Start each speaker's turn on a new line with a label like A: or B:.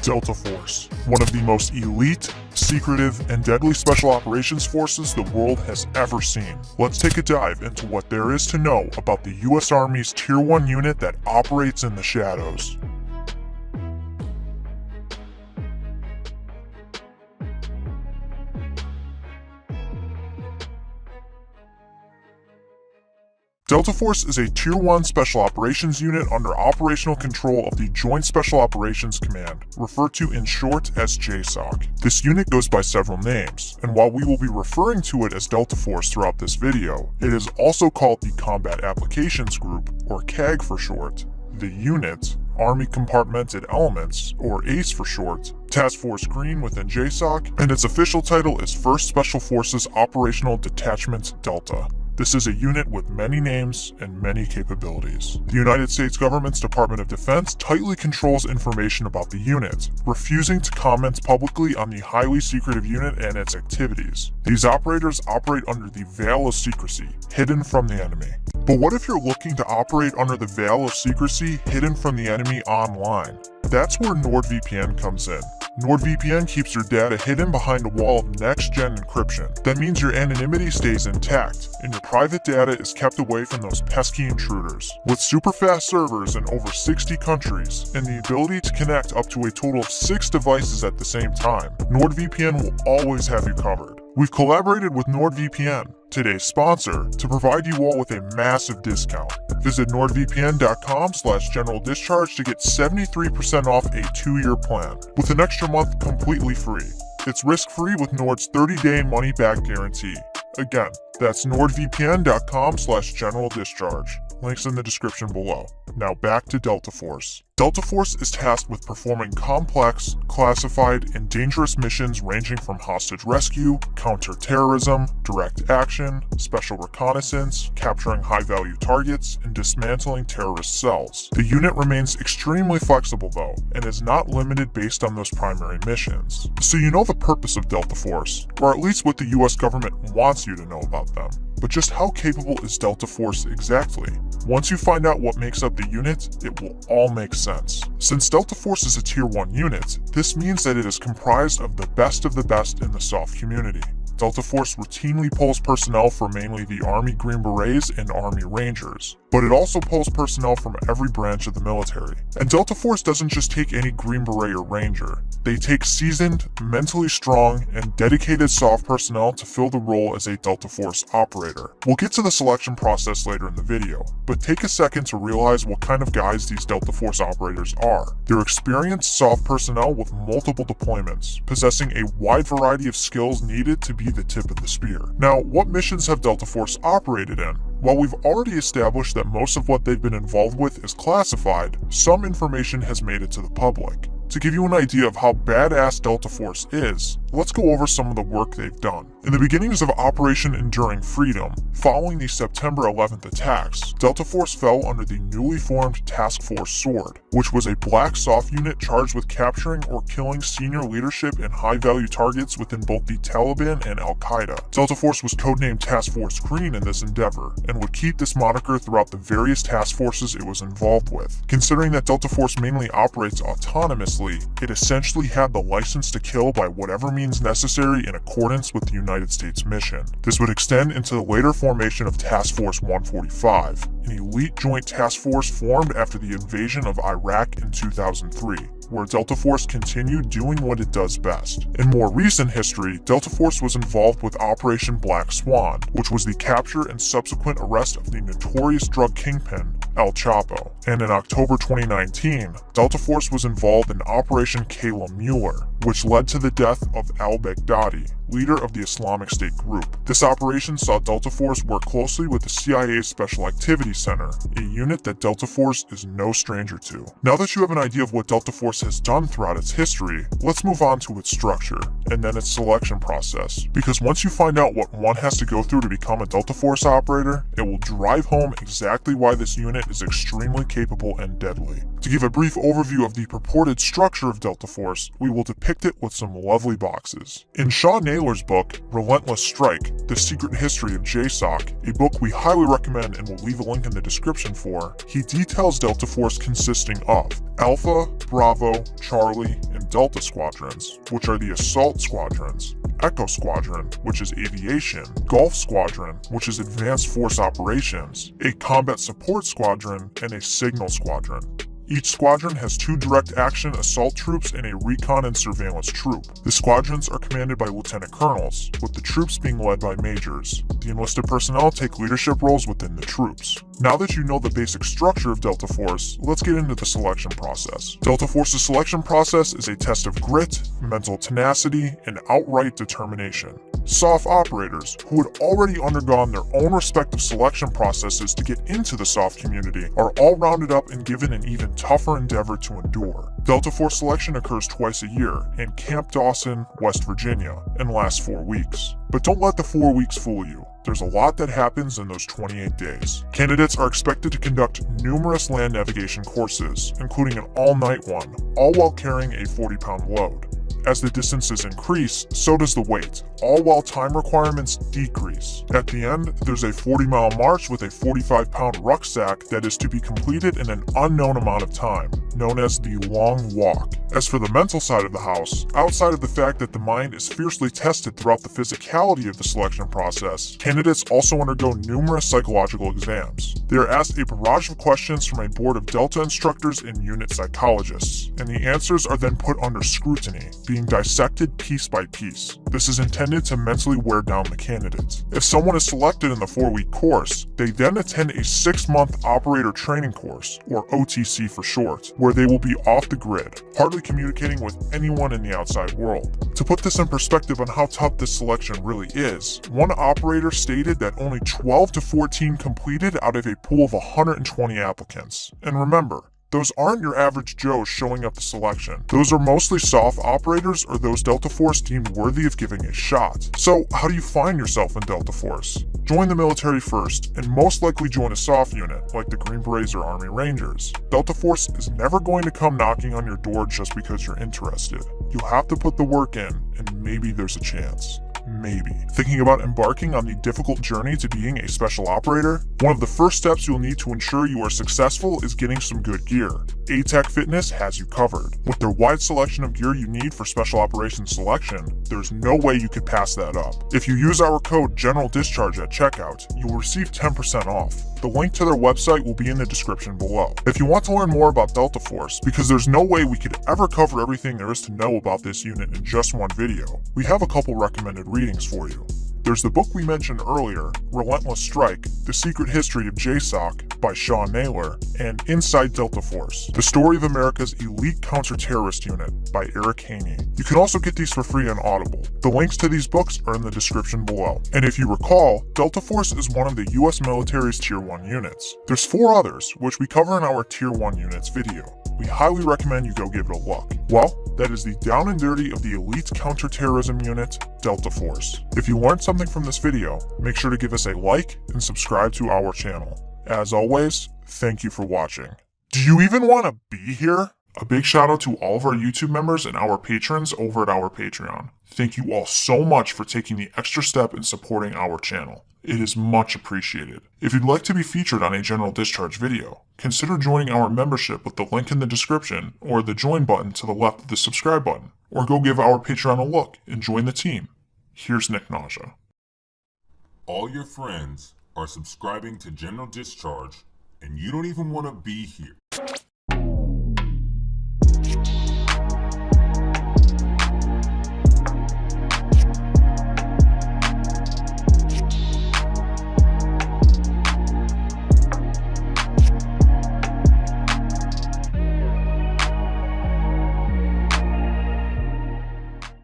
A: Delta Force, one of the most elite, secretive, and deadly special operations forces the world has ever seen. Let's take a dive into what there is to know about the US Army's Tier 1 unit that operates in the shadows. Delta Force is a Tier 1 Special Operations unit under operational control of the Joint Special Operations Command, referred to in short as JSOC. This unit goes by several names, and while we will be referring to it as Delta Force throughout this video, it is also called the Combat Applications Group, or CAG for short, the unit, Army Compartmented Elements, or ACE for short, Task Force Green within JSOC, and its official title is 1st Special Forces Operational Detachment Delta. This is a unit with many names and many capabilities. The United States government's Department of Defense tightly controls information about the unit, refusing to comment publicly on the highly secretive unit and its activities. These operators operate under the veil of secrecy, hidden from the enemy. But what if you're looking to operate under the veil of secrecy hidden from the enemy online? That's where NordVPN comes in. NordVPN keeps your data hidden behind a wall of next-gen encryption. That means your anonymity stays intact, and your private data is kept away from those pesky intruders. With super-fast servers in over 60 countries, and the ability to connect up to a total of 6 devices at the same time, NordVPN will always have you covered. We've collaborated with NordVPN, today's sponsor, to provide you all with a massive discount. Visit nordvpn.com/general discharge to get 73% off a 2-year plan, with an extra month completely free. It's risk-free with Nord's 30-day money-back guarantee. Again, that's nordvpn.com/general discharge. Links in the description below. Now back to Delta Force. Delta Force is tasked with performing complex, classified, and dangerous missions ranging from hostage rescue, counter-terrorism, direct action, special reconnaissance, capturing high-value targets, and dismantling terrorist cells. The unit remains extremely flexible though, and is not limited based on those primary missions. So you know the purpose of Delta Force, or at least what the US government wants you to know about them. But just how capable is Delta Force exactly? Once you find out what makes up the unit, it will all make sense. Since Delta Force is a Tier 1 unit, this means that it is comprised of the best in the SOF community. Delta Force routinely pulls personnel from mainly the Army Green Berets and Army Rangers, but it also pulls personnel from every branch of the military. And Delta Force doesn't just take any Green Beret or Ranger. They take seasoned, mentally strong, and dedicated SOF personnel to fill the role as a Delta Force operator. We'll get to the selection process later in the video, but take a second to realize what kind of guys these Delta Force operators are. They're experienced SOF personnel with multiple deployments, possessing a wide variety of skills needed to be the tip of the spear. Now, what missions have Delta Force operated in? While we've already established that most of what they've been involved with is classified, some information has made it to the public. To give you an idea of how badass Delta Force is, let's go over some of the work they've done. In the beginnings of Operation Enduring Freedom, following the September 11th attacks, Delta Force fell under the newly formed Task Force SWORD, which was a black SOF unit charged with capturing or killing senior leadership and high-value targets within both the Taliban and Al-Qaeda. Delta Force was codenamed Task Force Green in this endeavor, and would keep this moniker throughout the various task forces it was involved with. Considering that Delta Force mainly operates autonomously, it essentially had the license to kill by whatever means necessary in accordance with the United States mission. This would extend into the later formation of Task Force 145, an elite joint task force formed after the invasion of Iraq in 2003. Where Delta Force continued doing what it does best. In more recent history, Delta Force was involved with Operation Black Swan, which was the capture and subsequent arrest of the notorious drug kingpin, El Chapo. And in October 2019, Delta Force was involved in Operation Kayla Mueller, which led to the death of al-Baghdadi, leader of the Islamic State group. This operation saw Delta Force work closely with the CIA's Special Activities Center, a unit that Delta Force is no stranger to. Now that you have an idea of what Delta Force has done throughout its history, let's move on to its structure, and then its selection process. Because once you find out what one has to go through to become a Delta Force operator, it will drive home exactly why this unit is extremely capable and deadly. To give a brief overview of the purported structure of Delta Force, we will depict it with some lovely boxes. In Shaw Naylor Naylor's book, Relentless Strike, The Secret History of JSOC, a book we highly recommend and will leave a link in the description for, he details Delta Force consisting of Alpha, Bravo, Charlie, and Delta Squadrons, which are the Assault Squadrons, Echo Squadron, which is Aviation, Gulf Squadron, which is Advanced Force Operations, a Combat Support Squadron, and a Signal Squadron. Each squadron has 2 direct action assault troops and a recon and surveillance troop. The squadrons are commanded by lieutenant colonels, with the troops being led by majors. The enlisted personnel take leadership roles within the troops. Now that you know the basic structure of Delta Force, let's get into the selection process. Delta Force's selection process is a test of grit, mental tenacity, and outright determination. SOF operators, who had already undergone their own respective selection processes to get into the SOF community, are all rounded up and given an even tougher endeavor to endure. Delta Force selection occurs twice a year in Camp Dawson, West Virginia, and lasts 4 weeks. But don't let the 4 weeks fool you. There's a lot that happens in those 28 days. Candidates are expected to conduct numerous land navigation courses, including an all-night one, all while carrying a 40-pound load. As the distances increase, so does the weight, all while time requirements decrease. At the end, there's a 40-mile march with a 45-pound rucksack that is to be completed in an unknown amount of time, known as the Long Walk. As for the mental side of the house, outside of the fact that the mind is fiercely tested throughout the physicality of the selection process, candidates also undergo numerous psychological exams. They are asked a barrage of questions from a board of Delta instructors and unit psychologists, and the answers are then put under scrutiny, being dissected piece by piece. This is intended to mentally wear down the candidate. If someone is selected in the 4-week course, they then attend a 6-month operator training course, or OTC for short, where they will be off the grid, hardly communicating with anyone in the outside world. To put this in perspective on how tough this selection really is, one operator stated that only 12 to 14 completed out of a pool of 120 applicants. And remember, those aren't your average Joes showing up to selection. Those are mostly SOF operators or those Delta Force deemed worthy of giving a shot. So how do you find yourself in Delta Force? Join the military first, and most likely join a SOF unit, like the Green Berets or Army Rangers. Delta Force is never going to come knocking on your door just because you're interested. You'll have to put the work in, and maybe there's a chance. Maybe. Thinking about embarking on the difficult journey to being a special operator? One of the first steps you'll need to ensure you are successful is getting some good gear. ATAC Fitness has you covered. With their wide selection of gear you need for special operations selection, there's no way you could pass that up. If you use our code General Discharge at checkout, you will receive 10% off. The link to their website will be in the description below. If you want to learn more about Delta Force, because there's no way we could ever cover everything there is to know about this unit in just one video, we have a couple recommended readings for you. There's the book we mentioned earlier, Relentless Strike, The Secret History of JSOC by Sean Naylor, and Inside Delta Force, The Story of America's Elite Counter-Terrorist Unit by Eric Haney. You can also get these for free on Audible. The links to these books are in the description below. And if you recall, Delta Force is one of the US military's Tier 1 units. There's 4 others, which we cover in our Tier 1 units video. We highly recommend you go give it a look. Well, that is the down and dirty of the Elite Counterterrorism Unit, Delta Force. If you learned something from this video, make sure to give us a like and subscribe to our channel. As always, thank you for watching. Do you even want to be here? A big shout out to all of our YouTube members and our patrons over at our Patreon. Thank you all so much for taking the extra step in supporting our channel. It is much appreciated. If you'd like to be featured on a General Discharge video, consider joining our membership with the link in the description or the join button to the left of the subscribe button, or go give our Patreon a look and join the team. Here's Nick Nausea.
B: All your friends are subscribing to General Discharge, and you don't even want to be here.